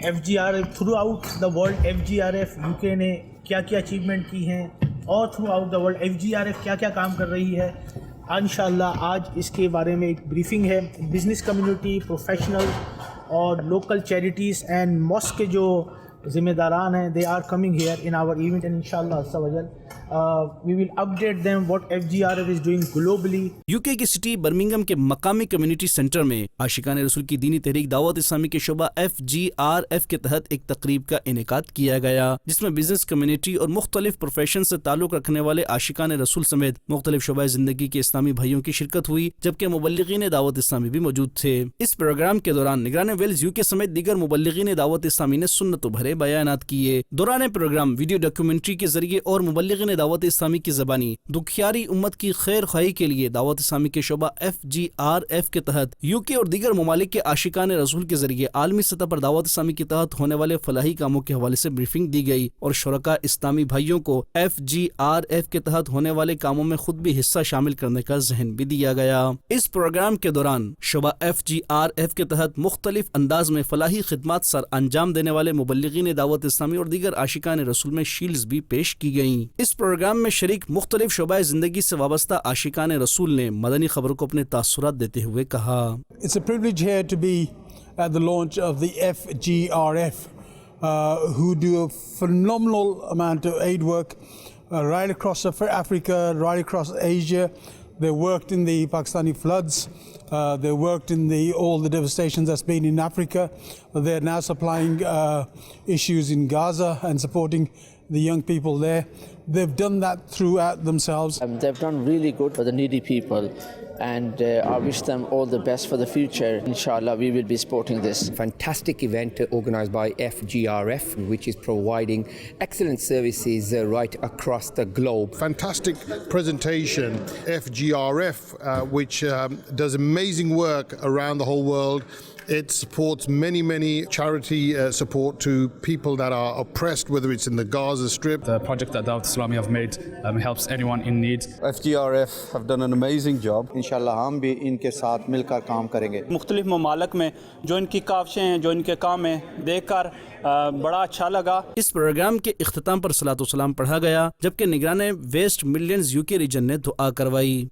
FGRF through out the world FGRF UK ने क्या क्या अचीवमेंट की हैं और through out the world FGRF क्या क्या काम कर रही है। इंशाअल्लाह आज इसके बारे में एक ब्रीफिंग है। बिज़नेस कम्युनिटी, प्रोफेशनल और लोकल चैरिटीज़ एंड मॉस्क के जो ज़िम्मेदारान हैं, they are coming here in our event and इंशाअल्लाह we will update them what FGRF is doing globally. UK की सिटी बर्मिंघम के मकामी कम्युनिटी सेंटर में आशिकान-ए-रसूल की दीनी तहरीक दावत इस्लामी के शोबा FGRF के तहत एक तकरीब का इनेकाद किया गया, जिसमें बिजनेस कम्युनिटी और मुख्तलिफ प्रोफेशन से ताल्लुक रखने वाले आशिकान-ए-रसूल समेत मुख्तलिफ शोबा जिंदगी के इस्लामी भाइयों की शिरकत हुई, जबकि मुबल्लिगीन दावत इस्लामी भी मौजूद थे। इस प्रोग्राम के दौरान निगरान वेल्स UK समेत दीगर मुबल्लिगीन दावत इस्लामी ने सुन्नत भरे बयानात किए। दौरान प्रोग्राम वीडियो डॉक्यूमेंट्री के जरिए और मुबल्लिगीन दावत इस्लामी की ज़बानी दुखियारी उम्मत की खैर खाई के लिए दावत इस्लामी के शोबा FGRF के तहत UK और दीगर ममालिक के आशिकान-ए-रसूल के जरिए आलमी सतह पर दावत इस्लामी के तहत होने वाले फलाही कामों के हवाले से ब्रीफिंग दी गई और शुरका इस्लामी भाइयों को FGRF के तहत होने वाले कामों में खुद भी हिस्सा शामिल करने का ज़हन भी दिया गया। इस प्रोग्राम के दौरान शोबा FGRF के तहत मुख्तलिफ अंदाज में फलाही खिदमात सर अंजाम देने वाले मुबल्लिगीन दावत इस्लामी और दीगर आशिकान-ए-रसूल में शील्ड्स भी पेश की गयी। इस प्रोग्राम में शरीक मुख्तलिफ शोबाए जिंदगी से वाबस्ता आशिकान-ए-रसूल ने मदनी खबरों को अपने तासुरात देते हुए कहा, It's a privilege here to be at the launch of the FGRF, who do a phenomenal amount of aid work right across Africa, right across Asia. They worked in the Pakistani floods. They worked in all the devastations that's been in Africa. They're now supplying issues in Gaza and supporting the young people there. They've done that throughout themselves. They've done really good for the needy people, and I wish them all the best for the future. Inshallah, we will be supporting this. Fantastic event organised by FGRF, which is providing excellent services right across the globe. Fantastic presentation, FGRF, which does amazing work around the whole world. It supports many charity support to people that are oppressed, whether it's in the Gaza Strip. The project that Dawateislami have made helps anyone in need. FGRF have done an amazing job. इंशाल्लाह हम भी इनके साथ मिलकर काम करेंगे। मुख्तलिफ ममालिक में जो इनकी काविशें हैं, जो इनके काम हैं, देखकर बड़ा अच्छा लगा। इस प्रोग्राम के इख्तिताम पर सलातो सलाम पढ़ा गया, जबकि निगरान वेस्ट मिडलैंड्स UK रीजन ने दुआ करवाई।